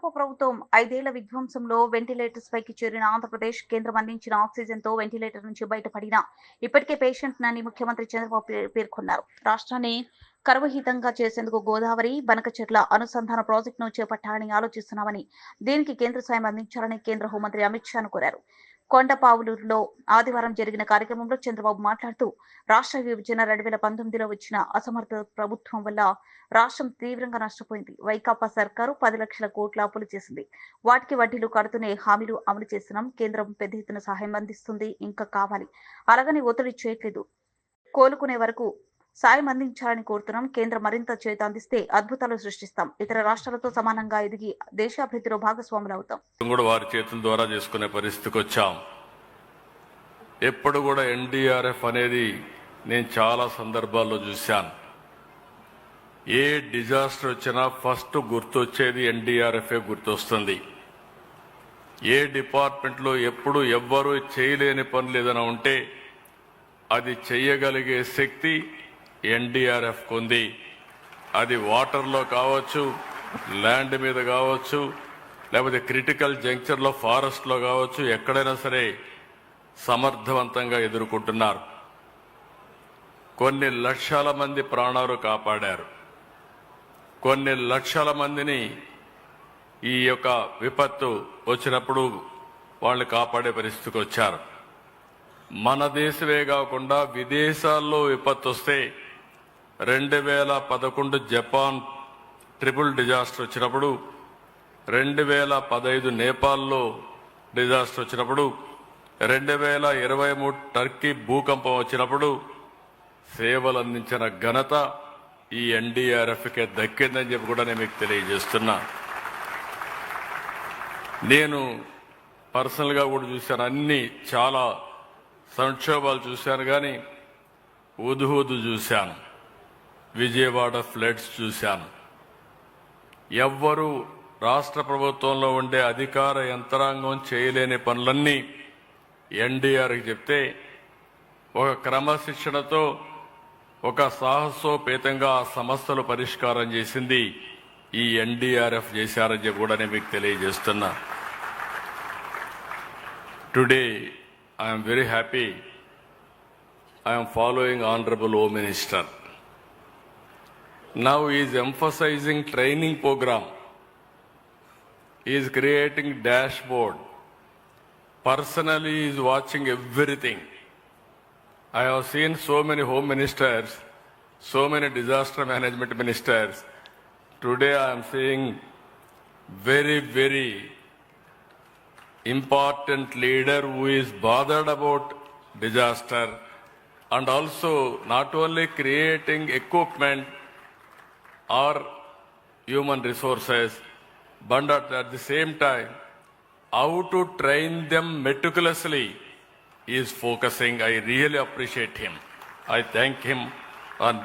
చంద్రబాబు ప్రభుత్వం 5 ఏళ్ల విధ్వంసంలో వెంటిలేటర్స్ పైకి చేరిన ఆంధ్రప్రదేశ్ కేంద్రం అందించిన ఆక్సిజన్తో వెంటిలేటర్ నుంచి బయటపడిన ఇప్పటికే పేషెంట్ నని ముఖ్యమంత్రి చంద్రబాబు పేర్కొన్నారు. రాష్ట్రాన్ని కరువురహితంగా చేసేందుకు గోదావరి, బనకచెర్ల అనుసంధాన ప్రాజెక్టును చేపట్టాలని ఆలోచిస్తున్నామని, దీనికి కేంద్ర సాయం అందించాలని కేంద్ర హోంమంత్రి అమిత్ షాను కోరారు. కొండపావులూరులో ఆదివారం జరిగిన కార్యక్రమంలో చంద్రబాబు మాట్లాడుతూ, రాష్ట్ర విభజన 2019లో వచ్చిన అసమర్థ ప్రభుత్వం వల్ల రాష్ట్రం తీవ్రంగా నష్టపోయింది. వైకాపా సర్కారు 10 లక్షల కోట్ల అప్పులు చేసింది. వాటికి వడ్డీలు కడుతూనే హామీలు అమలు చేస్తున్నాం. కేంద్రం పెద్ద ఎత్తున సహాయం అందిస్తుంది, ఇంకా కావాలి. అలాగని ఒత్తిడి చేయట్లేదు. కోలుకునే వరకు సాయం అందించాలని కోరుతున్నాం. కేంద్రం మరింత చేత అందిస్తే అద్భుతాలు సృష్టిస్తాం. ఇతర రాష్ట్రాలతో సమానంగా ఎదిగి దేశాభివృద్ధిలో భాగస్వాములవుతాం. వారి చేతుల ద్వారా చేసుకునే పరిస్థితికి వచ్చాం. ఎప్పుడు కూడా ఎన్డీఆర్ఎఫ్ అనేది నేను చాలా సందర్భాల్లో చూశాను. ఏ డిజాస్టర్ వచ్చినా ఫస్ట్ గుర్తొచ్చేది ఎన్డీఆర్ఎఫే గుర్తొస్తుంది. ఏ డిపార్ట్మెంట్లో ఎప్పుడు ఎవ్వరూ చేయలేని పనులు ఏదైనా ఉంటే అది చేయగలిగే శక్తి ఎన్డీఆర్ఎఫ్ ఉంది. అది వాటర్లో కావచ్చు, ల్యాండ్ మీద కావచ్చు, లేకపోతే క్రిటికల్ జంక్చర్లో ఫారెస్ట్లో కావచ్చు, ఎక్కడైనా సరే సమర్థవంతంగా ఎదుర్కొంటున్నారు. కొన్ని లక్షల మంది ప్రాణాలు కాపాడారు. కొన్ని లక్షల మందిని ఈ యొక్క విపత్తు వచ్చినప్పుడు వాళ్ళు కాపాడే పరిస్థితికి వచ్చారు. మన దేశమే కాకుండా విదేశాల్లో విపత్తు వస్తే 2011 జపాన్ ట్రిపుల్ డిజాస్టర్ వచ్చినప్పుడు, 2015 నేపాల్లో డిజాస్టర్ వచ్చినప్పుడు, 2023 టర్కీ భూకంపం వచ్చినప్పుడు సేవలు అందించిన ఘనత ఈ ఎన్డీఆర్ఎఫ్కే దక్కిందని చెప్పి కూడా నేను మీకు తెలియజేస్తున్నా. నేను పర్సనల్గా కూడా చూశాను, అన్ని చాలా సంక్షోభాలు చూశాను, కానీ ఉదుహుదు చూశాను, విజయవాడ ఫ్లడ్స్ చూశాను. ఎవ్వరూ రాష్ట్ర ప్రభుత్వంలో ఉండే అధికార యంత్రాంగం చేయలేని పనులన్నీ ఎన్డీఆర్కి చెప్తే ఒక క్రమశిక్షణతో ఒక సాహసోపేతంగా ఆ సమస్యలు పరిష్కారం చేసింది ఈ ఎన్డీఆర్ఎఫ్ చేశారని చెప్పి కూడా నేను మీకు తెలియజేస్తున్నా. Today I'm very happy. I'm following honourable home minister. Now he is emphasizing training program. He is creating dashboard. Personally, he is watching everything. I have seen so many home ministers, so many disaster management ministers. Today I am seeing very, very important leader who is bothered about disaster, and also not only creating equipment or human resources, but at the same time, how to train them meticulously is focusing. I really appreciate him. I thank him on